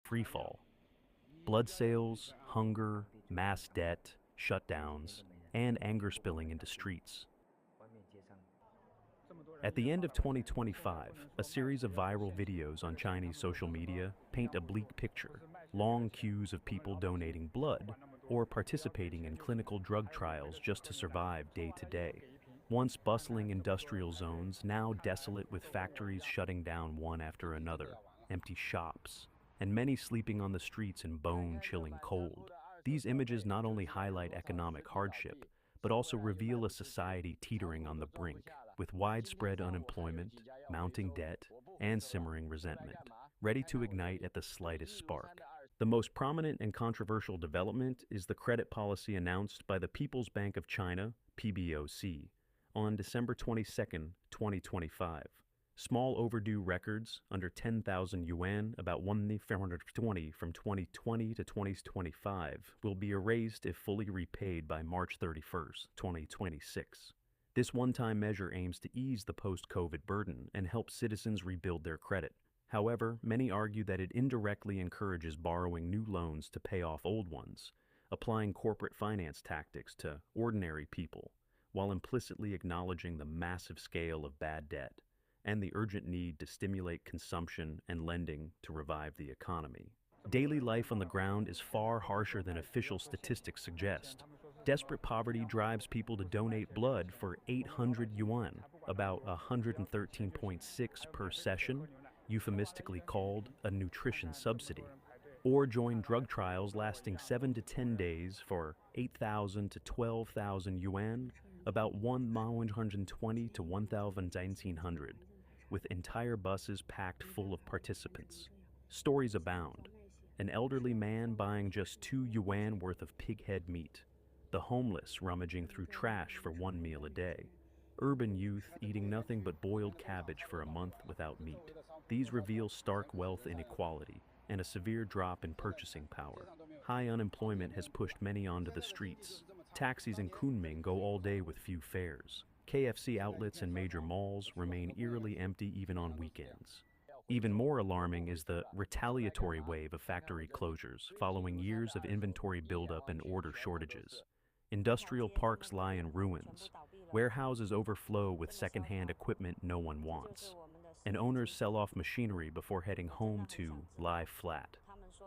freefall. Blood sales, hunger, mass debt, shutdowns, and anger spilling into streets. At the end of 2025, a series of viral videos on Chinese social media paint a bleak picture: long queues of people donating blood or participating in clinical drug trials just to survive day to day. Once bustling industrial zones, now desolate with factories shutting down one after another, empty shops, and many sleeping on the streets in bone-chilling cold. These images not only highlight economic hardship, but also reveal a society teetering on the brink, with widespread unemployment, mounting debt, and simmering resentment, ready to ignite at the slightest spark. The most prominent and controversial development is the credit policy announced by the People's Bank of China, PBOC, on December 22, 2025. Small overdue records under 10,000 yuan, about 1,420 from 2020 to 2025, will be erased if fully repaid by March 31, 2026. This one-time measure aims to ease the post-COVID burden and help citizens rebuild their credit. However, many argue that it indirectly encourages borrowing new loans to pay off old ones, applying corporate finance tactics to ordinary people, while implicitly acknowledging the massive scale of bad debt and the urgent need to stimulate consumption and lending to revive the economy. Daily life on the ground is far harsher than official statistics suggest. Desperate poverty drives people to donate blood for 800 yuan, about 113.6 per session, euphemistically called a nutrition subsidy, or join drug trials lasting 7 to 10 days for 8,000 to 12,000 yuan, about 1,120 to 1,1900, with entire buses packed full of participants. Stories abound. An elderly man buying just 2 yuan worth of pig head meat. The homeless rummaging through trash for one meal a day. Urban youth eating nothing but boiled cabbage for a month without meat. These reveal stark wealth inequality and a severe drop in purchasing power. High unemployment has pushed many onto the streets. Taxis in Kunming go all day with few fares. KFC outlets and major malls remain eerily empty even on weekends. Even more alarming is the retaliatory wave of factory closures following years of inventory buildup and order shortages. Industrial parks lie in ruins. Warehouses overflow with secondhand equipment no one wants. And owners sell off machinery before heading home to lie flat.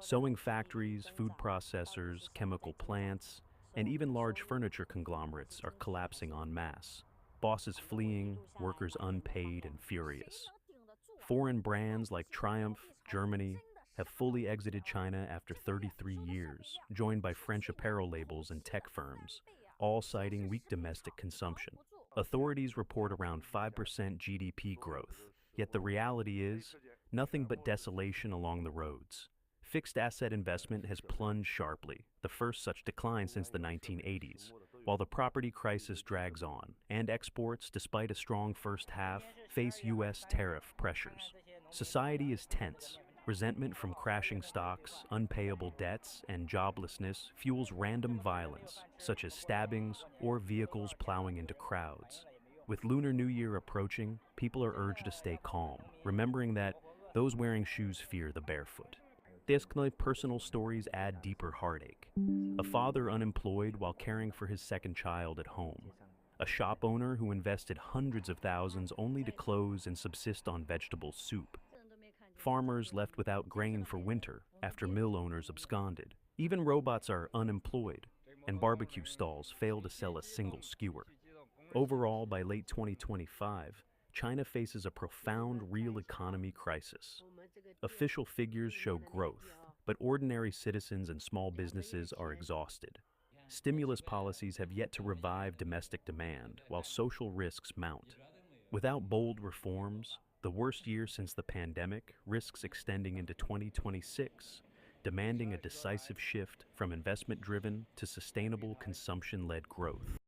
Sewing factories, food processors, chemical plants, and even large furniture conglomerates are collapsing en masse. Bosses fleeing, workers unpaid and furious. Foreign brands like Triumph, Germany, have fully exited China after 33 years, joined by French apparel labels and tech firms, all citing weak domestic consumption. Authorities report around 5% GDP growth, yet the reality is nothing but desolation along the roads. Fixed asset investment has plunged sharply, the first such decline since the 1980s, while the property crisis drags on, and exports, despite a strong first half, face U.S. tariff pressures. Society is tense. Resentment from crashing stocks, unpayable debts, and joblessness fuels random violence, such as stabbings or vehicles plowing into crowds. With Lunar New Year approaching, people are urged to stay calm, remembering that those wearing shoes fear the barefoot. These personal stories add deeper heartache. A father unemployed while caring for his second child at home. A shop owner who invested hundreds of thousands only to close and subsist on vegetable soup. Farmers left without grain for winter after mill owners absconded. Even robots are unemployed, and barbecue stalls fail to sell a single skewer. Overall, by late 2025, China faces a profound real economy crisis. Official figures show growth, but ordinary citizens and small businesses are exhausted. Stimulus policies have yet to revive domestic demand, while social risks mount. Without bold reforms, the worst year since the pandemic risks extending into 2026, demanding a decisive shift from investment-driven to sustainable consumption-led growth.